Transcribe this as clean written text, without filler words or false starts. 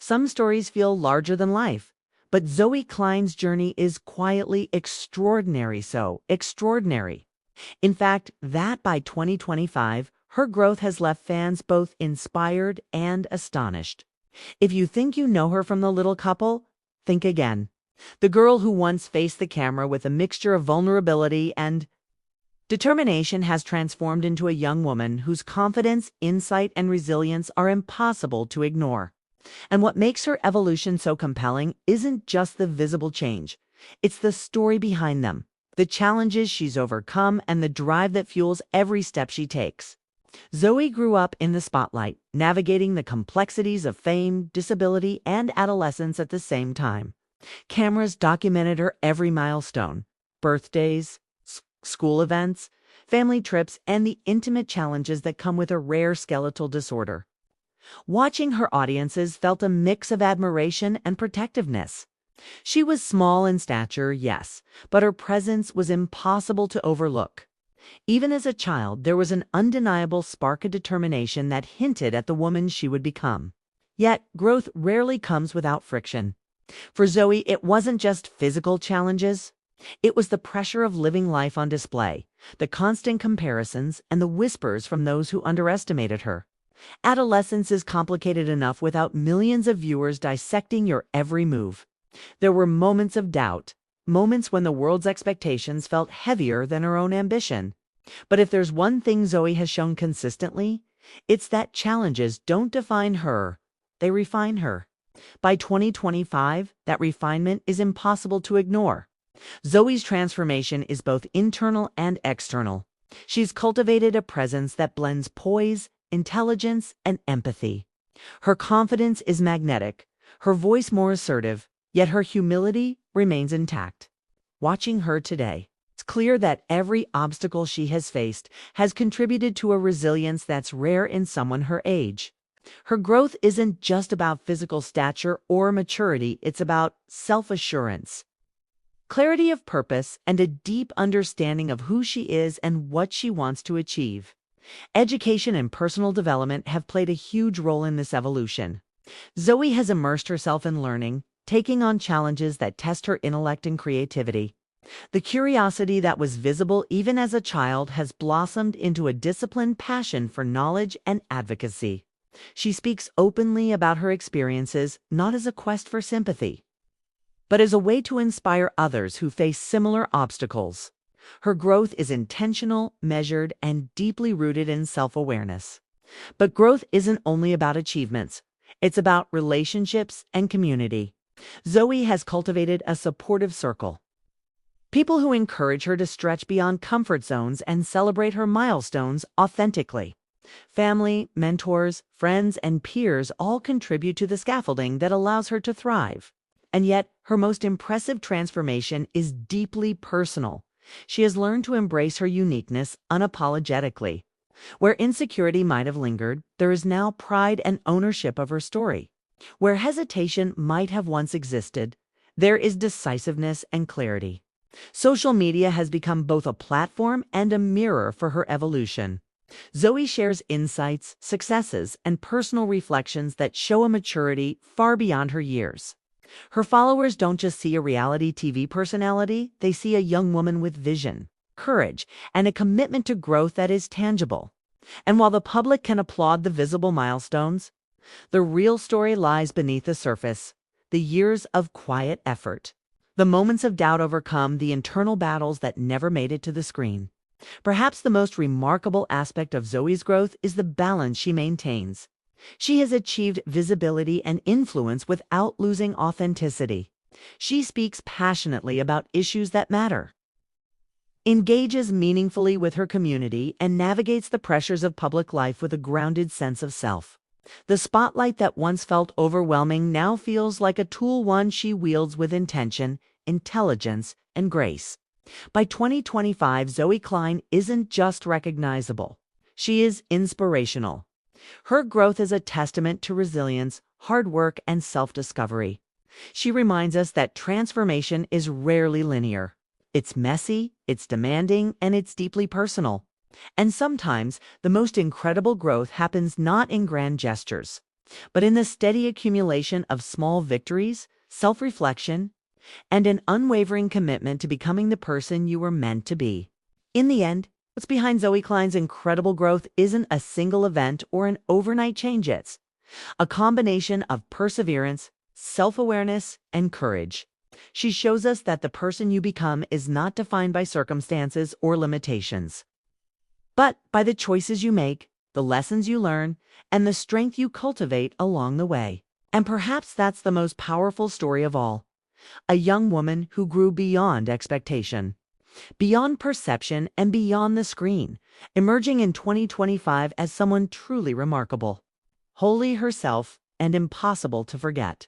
Some stories feel larger than life, but Zoe Klein's journey is quietly extraordinary. In fact, that by 2025, her growth has left fans both inspired and astonished. If you think you know her from The Little Couple, think again. The girl who once faced the camera with a mixture of vulnerability and determination has transformed into a young woman whose confidence, insight, and resilience are impossible to ignore. And what makes her evolution so compelling isn't just the visible change. It's the story behind them, the challenges she's overcome, and the drive that fuels every step she takes. Zoe grew up in the spotlight, navigating the complexities of fame, disability, and adolescence at the same time. Cameras documented her every milestone: birthdays, school events, family trips, and the intimate challenges that come with a rare skeletal disorder. Watching her audiences felt a mix of admiration and protectiveness. She was small in stature, yes, but her presence was impossible to overlook. Even as a child, there was an undeniable spark of determination that hinted at the woman she would become. Yet, growth rarely comes without friction. For Zoe, it wasn't just physical challenges. It was the pressure of living life on display, the constant comparisons, and the whispers from those who underestimated her. Adolescence is complicated enough without millions of viewers dissecting your every move. There were moments of doubt, moments when the world's expectations felt heavier than her own ambition. But if there's one thing Zoe has shown consistently, it's that challenges don't define her, they refine her. By 2025, that refinement is impossible to ignore. Zoe's transformation is both internal and external. She's cultivated a presence that blends poise, intelligence, and empathy. Her confidence is magnetic, her voice more assertive, yet her humility remains intact. Watching her today, it's clear that every obstacle she has faced has contributed to a resilience that's rare in someone her age. Her growth isn't just about physical stature or maturity, it's about self-assurance, clarity of purpose, and a deep understanding of who she is and what she wants to achieve. Education and personal development have played a huge role in this evolution. Zoe has immersed herself in learning, taking on challenges that test her intellect and creativity. The curiosity that was visible even as a child has blossomed into a disciplined passion for knowledge and advocacy. She speaks openly about her experiences, not as a quest for sympathy, but as a way to inspire others who face similar obstacles. Her growth is intentional, measured, and deeply rooted in self-awareness. But growth isn't only about achievements. It's about relationships and community. Zoe has cultivated a supportive circle. People who encourage her to stretch beyond comfort zones and celebrate her milestones authentically. Family, mentors, friends, and peers all contribute to the scaffolding that allows her to thrive. And yet, her most impressive transformation is deeply personal. She has learned to embrace her uniqueness unapologetically. Where insecurity might have lingered, there is now pride and ownership of her story. Where hesitation might have once existed, there is decisiveness and clarity. Social media has become both a platform and a mirror for her evolution. Zoe shares insights, successes, and personal reflections that show a maturity far beyond her years. Her followers don't just see a reality TV personality, they see a young woman with vision, courage, and a commitment to growth that is tangible. And while the public can applaud the visible milestones, the real story lies beneath the surface, the years of quiet effort, the moments of doubt overcome, the internal battles that never made it to the screen. Perhaps the most remarkable aspect of Zoe's growth is the balance she maintains. She has achieved visibility and influence without losing authenticity. She speaks passionately about issues that matter, engages meaningfully with her community, and navigates the pressures of public life with a grounded sense of self. The spotlight that once felt overwhelming now feels like a tool, one she wields with intention, intelligence, and grace. By 2025, Zoey Klein isn't just recognizable. She is inspirational. Her growth is a testament to resilience, hard work, and self-discovery. She reminds us that transformation is rarely linear. It's messy, it's demanding, and it's deeply personal. And sometimes, the most incredible growth happens not in grand gestures, but in the steady accumulation of small victories, self-reflection, and an unwavering commitment to becoming the person you were meant to be. In the end, what's behind Zoey Klein's incredible growth isn't a single event or an overnight change. It's a combination of perseverance, self-awareness, and courage. She shows us that the person you become is not defined by circumstances or limitations, but by the choices you make, the lessons you learn, and the strength you cultivate along the way. And perhaps that's the most powerful story of all. A young woman who grew beyond expectation, beyond perception, and beyond the screen, emerging in 2025 as someone truly remarkable, wholly herself and impossible to forget.